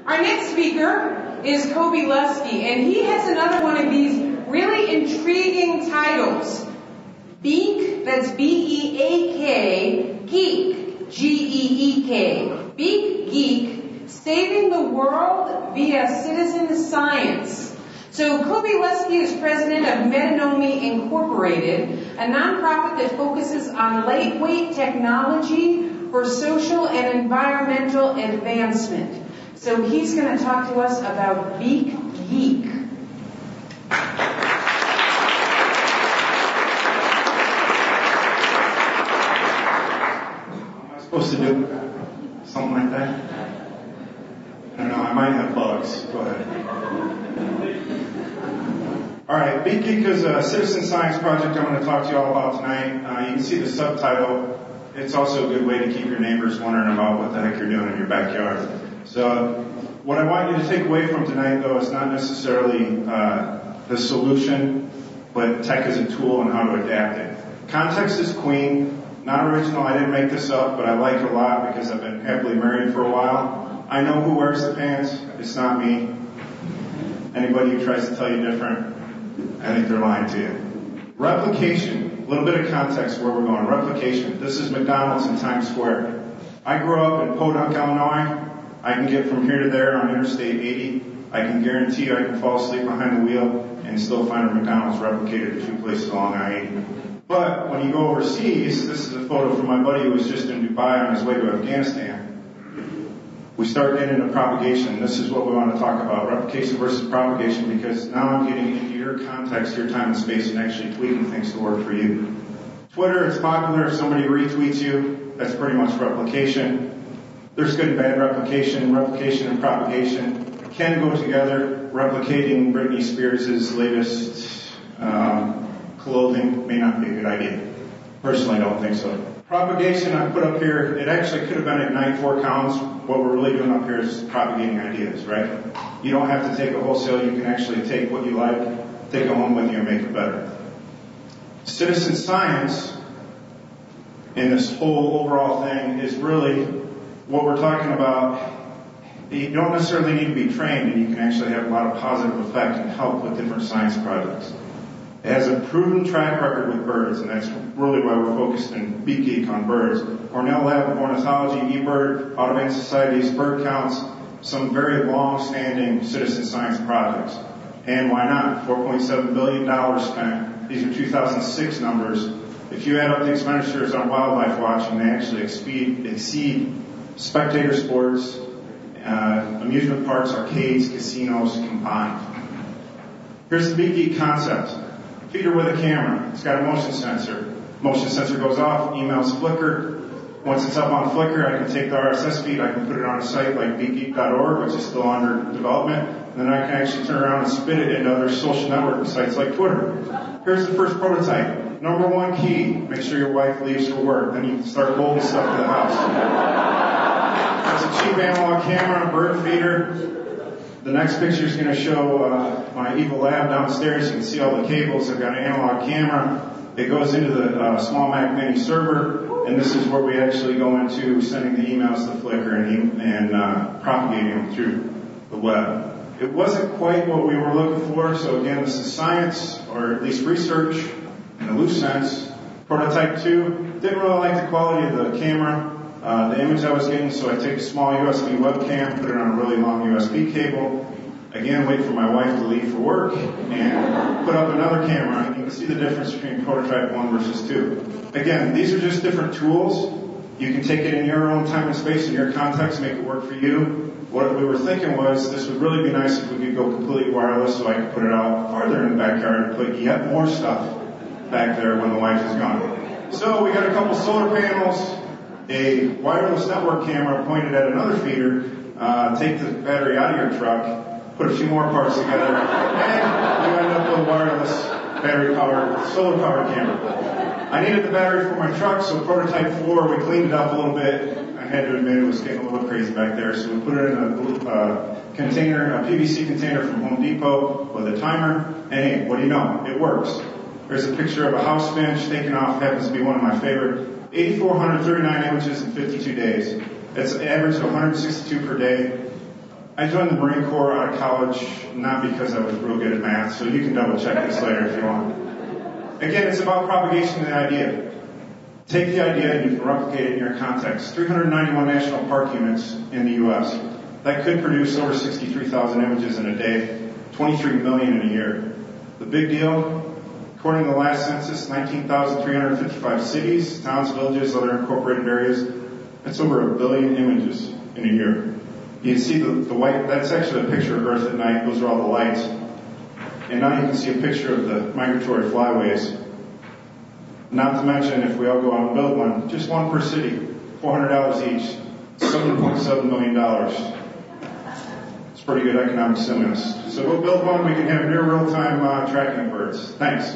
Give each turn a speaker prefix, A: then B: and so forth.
A: Our next speaker is Coby Leuschke, and he has another one of these really intriguing titles. Beak, that's B-E-A-K, Geek, G-E-E-K. BeakGeek, saving the world via citizen science. So Coby Leuschke is president of Metanomy Incorporated, a nonprofit that focuses on lightweight technology for social and environmental advancement. So he's going to talk to us about BeakGeek.
B: Am I supposed to do something like that? I don't know, I might have bugs. Go ahead. Alright, BeakGeek is a citizen science project I'm going to talk to you all about tonight. You can see the subtitle. It's also a good way to keep your neighbors wondering about what the heck you're doing in your backyard. So, what I want you to take away from tonight, though, is not necessarily the solution, but tech as a tool and how to adapt it. Context is queen. Not original. I didn't make this up, but I like it a lot because I've been happily married for a while. I know who wears the pants. It's not me. Anybody who tries to tell you different, I think they're lying to you. Replication. A little bit of context where we're going. Replication. This is McDonald's in Times Square. I grew up in Podunk, Illinois. I can get from here to there on Interstate 80. I can guarantee you I can fall asleep behind the wheel and still find a McDonald's replicated a few places along I-80. But when you go overseas, this is a photo from my buddy who was just in Dubai on his way to Afghanistan. We start getting into propagation. This is what we want to talk about, replication versus propagation, because now I'm getting into your context, your time and space, and actually tweaking things to work for you. Twitter, it's popular. If somebody retweets you, that's pretty much replication. There's good and bad replication. Replication and propagation can go together. Replicating Britney Spears' latest clothing may not be a good idea. Personally, I don't think so. Propagation I put up here, it actually could have been Ignite 4 counts. What we're really doing up here is propagating ideas, right? You don't have to take a wholesale. You can actually take what you like, take it home with you, and make it better. Citizen science in this whole overall thing is really what we're talking about. You don't necessarily need to be trained, and you can actually have a lot of positive effect and help with different science projects. It has a proven track record with birds, and that's really why we're focused in BeakGeek on birds. Cornell Lab of Ornithology, eBird, Audubon Society's bird counts, some very long-standing citizen science projects. And why not? $4.7 billion spent. These are 2006 numbers. If you add up the expenditures on wildlife watching, they actually exceed spectator sports, amusement parks, arcades, casinos combined. Here's the BeakGeek concept. Feeder with a camera. It's got a motion sensor. Motion sensor goes off, emails Flickr. Once it's up on Flickr, I can take the RSS feed, I can put it on a site like BeakGeek.org, which is still under development, and then I can actually turn around and spit it into other social networking sites like Twitter. Here's the first prototype. Number one key, make sure your wife leaves for work, then you can start holding stuff to the house. It's a cheap analog camera, bird feeder. The next picture is going to show my evil lab downstairs. You can see all the cables. I've got an analog camera. It goes into the small Mac Mini server, and this is where we actually go into sending the emails to Flickr and propagating them through the web. It wasn't quite what we were looking for, so again, this is science, or at least research, in a loose sense. Prototype 2, didn't really like the quality of the camera. The image I was getting, so I take a small USB webcam, put it on a really long USB cable, again, wait for my wife to leave for work, and put up another camera, and you can see the difference between prototype 1 versus 2. Again, these are just different tools. You can take it in your own time and space, in your context, make it work for you. What we were thinking was, this would really be nice if we could go completely wireless, so I could put it out farther in the backyard and put yet more stuff back there when the wife is gone. So we got a couple solar panels, a wireless network camera pointed at another feeder, take the battery out of your truck, put a few more parts together, and you end up with a wireless battery-powered, solar-powered camera. I needed the battery for my truck, so prototype 4, we cleaned it up a little bit. I had to admit it was getting a little crazy back there, so we put it in a container, a PVC container from Home Depot with a timer, and hey, what do you know? It works. There's a picture of a house bench taken off, happens to be one of my favorite. 8,439 images in 52 days. It's an average of 162 per day. I joined the Marine Corps out of college, not because I was real good at math, so you can double check this later if you want. Again, it's about propagation of the idea. Take the idea and you can replicate it in your context. 391 national park units in the U.S. That could produce over 63,000 images in a day, 23 million in a year. The big deal, according to the last census, 19,355 cities, towns, villages, other incorporated areas. That's over 1 billion images in a year. You can see the white, that's actually a picture of Earth at night. Those are all the lights. And now you can see a picture of the migratory flyways. Not to mention, if we all go out and build one, just one per city, $400 each, $7.7 million. It's pretty good economic stimulus. So go build one, we can have near real-time tracking of birds. Thanks.